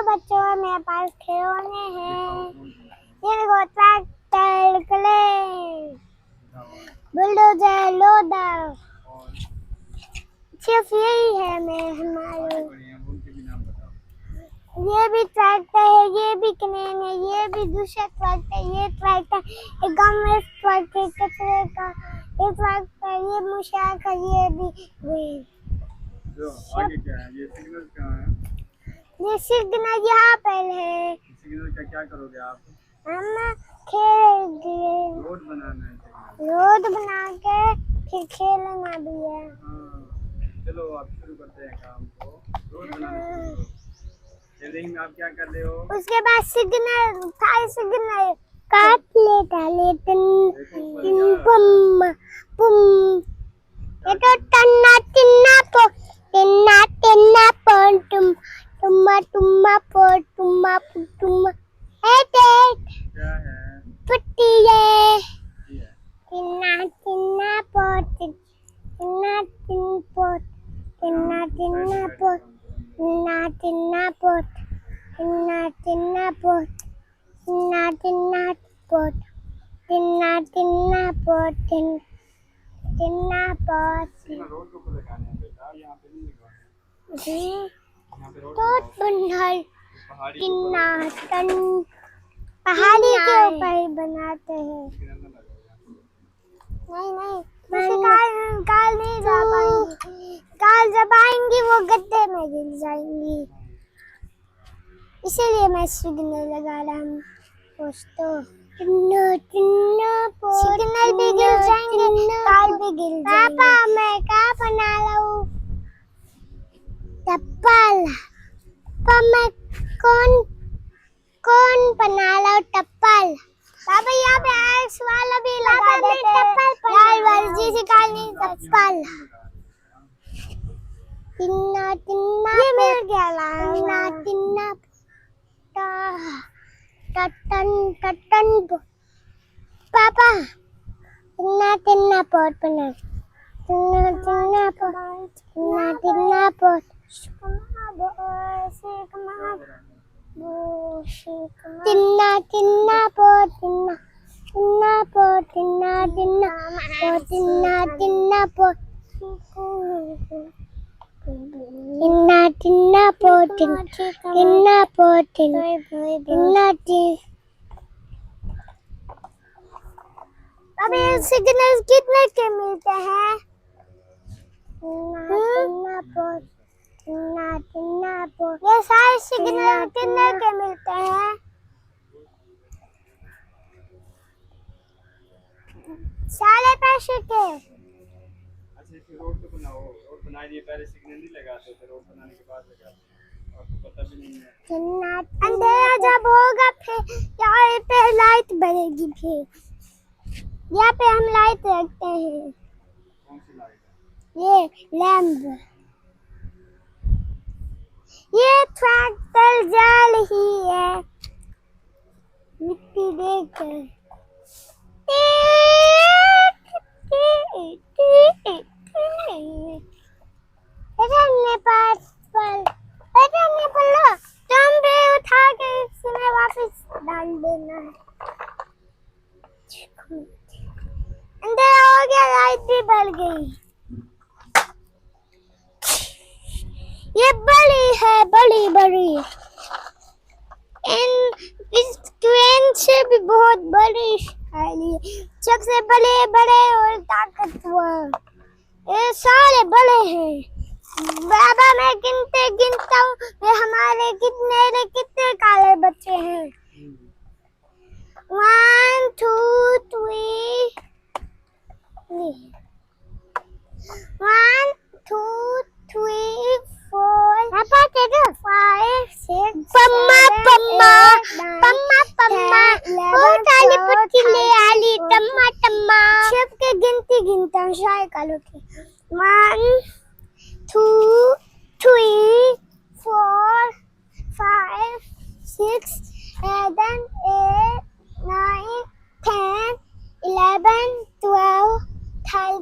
बच्चों, मेरे पास खिलौने हैं। ये देखो, ट्रैक्टर, क्लेम, बुलडोजर, लोडर, सिर्फ यही है हमारे। ये भी ट्रैक्टर है, ये भी क्रेन है, ये भी दूसरा ट्रैक्टर, ये ट्रैक्टर, ये गाँव में ट्रैक्टर कचरे का, ये ट्रैक्टर, ये मुशिया का, ये भी। जो आगे क्या है? ये सिग्नल कहाँ है? ये सिग्नल यहाँ पर है। सिग्नल का क्या करोगे आप? हम खेलेंगे। रोड बनाना है सिग्नल। रोड बना के फिर खेलना भी है। हाँ, चलो आप शुरू करते हैं काम को। रोड बनाना शुरू करो। खेलिंग में आप क्या कर रहे हो? उसके बाद सिग्नल था, सिग्नल काट लेता, लेकिन पुम पुम, ये तो टन्ना टिन्ना पो, टिन्ना टिन्ना पो, तुम्मा तुम्मा पो, तुम्मा तुम्मा, क्या है? पुट्टी है। ये टिन्ना टिन्ना पो, टिन्ना टिन पो, टिन्ना टिन्ना पो, टिन्ना टिन्ना पो, टिन्ना टिन्ना पो, टिन्ना टिन्ना पो, टिन्ना टिन्ना पो, टिन्ना पो। सिग्नल रोड के ऊपर लगाने हैं बेटा, यहाँ पे नहीं लगाने। जी, यहाँ पे रोड तो बनाओ। बंधल पहाड़ी के टिन्ना ऊपर टन, पहाड़ी के ऊपर ही बनाते हैं। सिग्नल ना लगाओ यहाँ पे। नहीं, काल नहीं जा पाएंगी। काल जब आएंगी वो गड्ढे में गिर जाएंगी, इसीलिए मैं सिग्नल लगा रहा हूँ दोस्तों। सिग्नल भी गिर जाएंगे, काल भी गिर जाएंगे। पापा, मैं क्या बना रहा हूँ? टप्पल। पापा, मैं कौन बना रहा हूँ? टप्पल। पापा, यहाँ पे एक्स वाला भी लगा देते हैं। लाल वर्जी से काल नहीं, टप्पल। टिन्ना टिन्ना, ये मिल गया। टिन्ना टिन्ना टटन टटन, पापा टिन्ना टिन्ना पॉट बना, टिन्ना टिन्ना पॉट, टिन्ना टिन्ना पॉट, टिन्ना टिन्ना पॉट, टिन्ना टिन्ना पॉट, टिन्ना टिन्ना पॉट, टिन्ना टिन्ना पॉट, टिन्ना टिन्ना पॉट, टिन्ना पॉट, टिन्ना टिन्ना। अब ये सिग्नल कितने के मिलते हैं? ये सारे सिग्नल कितने के मिलते हैं? सारे पैसे के। अच्छा, इसे रोड तो बनाओ। रोड बनाए दिए, पहले सिग्नल नहीं लगाते थे, रोड बनाने के बाद लगाते हैं। आपको पता भी नहीं है। अंधेरा जब होगा फिर यहाँ पे लाइट बनेगी, फिर यहाँ पे हम लाइट रखते हैं। कौन सी लाइट है? ये लैंप। ये ट्रैक्टर जा रही है, मिट्टी देखकर। तुम भी उठा के इसमें वापस डाल देना। अंधेरा हो गया, लाइट भी बढ़ गई। ये बड़ी है, बड़ी बड़ी। इस ट्रेन से भी बहुत बड़ी है, सबसे बड़े बड़े और ताकतवर। ये सारे बड़े हैं। बाबा, मैं गिनता हूँ, ये हमारे कितने काले बच्चे हैं। 1 2 3 1 2 3 4 5 6 पम्मा पम्मा पम्मा पम्मा, बहुत सारी पुतले आली, टम्मा टम्मा। सबके गिनता हूँ साइकिलों की। 1 2 3 4 5 6 7 8